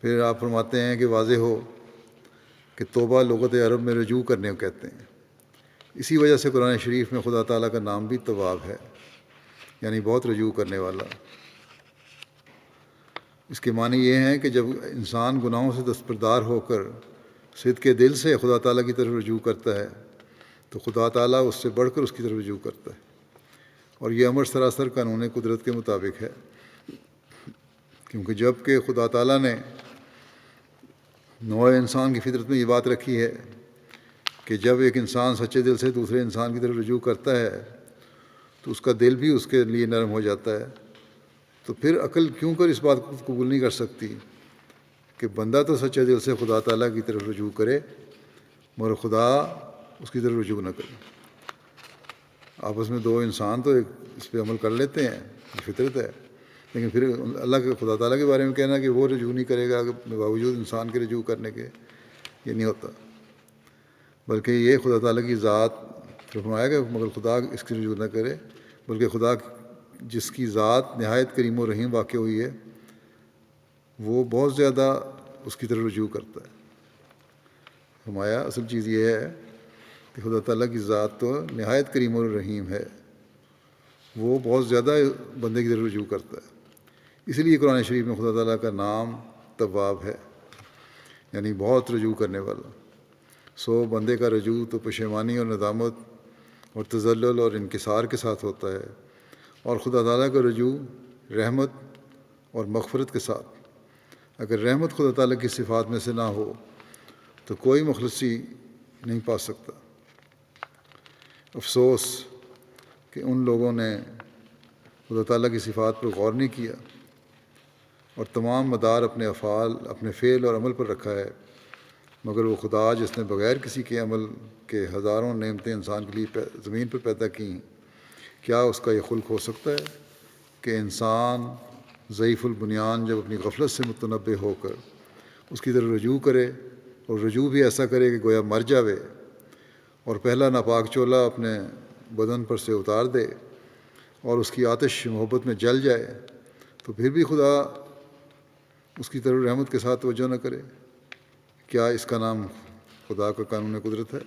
پھر آپ فرماتے ہیں کہ واضح ہو کہ توبہ لغت عرب میں رجوع کرنے کو کہتے ہیں، اسی وجہ سے قرآن شریف میں خدا تعالیٰ کا نام بھی تواب ہے، یعنی بہت رجوع کرنے والا۔ اس کے معنی یہ ہیں کہ جب انسان گناہوں سے دستبردار ہو کر صدق کے دل سے خدا تعالیٰ کی طرف رجوع کرتا ہے تو خدا تعالیٰ اس سے بڑھ کر اس کی طرف رجوع کرتا ہے، اور یہ امر سراسر قانون قدرت کے مطابق ہے، کیونکہ جب کہ خدا تعالیٰ نے نوع انسان کی فطرت میں یہ بات رکھی ہے کہ جب ایک انسان سچے دل سے دوسرے انسان کی طرف رجوع کرتا ہے تو اس کا دل بھی اس کے لیے نرم ہو جاتا ہے، تو پھر عقل کیوں کر اس بات کو قبول نہیں کر سکتی کہ بندہ تو سچے دل سے خدا تعالیٰ کی طرف رجوع کرے مگر خدا اس کی طرف رجوع نہ کرے۔ آپس میں دو انسان تو اس پہ عمل کر لیتے ہیں، یہ فطرت ہے، لیکن پھر اللہ کے خدا تعالیٰ کے بارے میں کہنا کہ وہ رجوع نہیں کرے گا باوجود انسان کے رجوع کرنے کے، یہ نہیں ہوتا، بلکہ یہ خدا تعالیٰ کی ذات فرمایا کہ مگر خدا اس کی رجوع نہ کرے، بلکہ خدا جس کی ذات نہایت کریم و رحیم واقع ہوئی ہے وہ بہت زیادہ اس کی طرف رجوع کرتا ہے۔ فرمایا اصل چیز یہ ہے کہ خدا تعالیٰ کی ذات تو نہایت کریم و رحیم ہے، وہ بہت زیادہ بندے کی طرف رجوع کرتا ہے، اس لیے قرآن شریف میں خدا تعالیٰ کا نام تواب ہے، یعنی بہت رجوع کرنے والا۔ سو بندے کا رجوع تو پشیمانی اور ندامت اور تذلل اور انکسار کے ساتھ ہوتا ہے، اور خدا تعالیٰ کا رجوع رحمت اور مغفرت کے ساتھ۔ اگر رحمت خدا تعالیٰ کی صفات میں سے نہ ہو تو کوئی مخلصی نہیں پا سکتا۔ افسوس کہ ان لوگوں نے خدا تعالیٰ کی صفات پر غور نہیں کیا اور تمام مدار اپنے افعال، اپنے فعل اور عمل پر رکھا ہے، مگر وہ خدا جس نے بغیر کسی کے عمل کے ہزاروں نعمتیں انسان کے لیے زمین پر پیدا کیں، کیا اس کا یہ خلق ہو سکتا ہے کہ انسان ضعیف البنیان جب اپنی غفلت سے متنبہ ہو کر اس کی طرف رجوع کرے اور رجوع بھی ایسا کرے کہ گویا مر جاوے اور پہلا ناپاک چولہا اپنے بدن پر سے اتار دے اور اس کی آتش محبت میں جل جائے، تو پھر بھی خدا اس کی طرف رحمت کے ساتھ توجہ نہ کرے؟ کیا اس کا نام خدا کا قانون قدرت ہے؟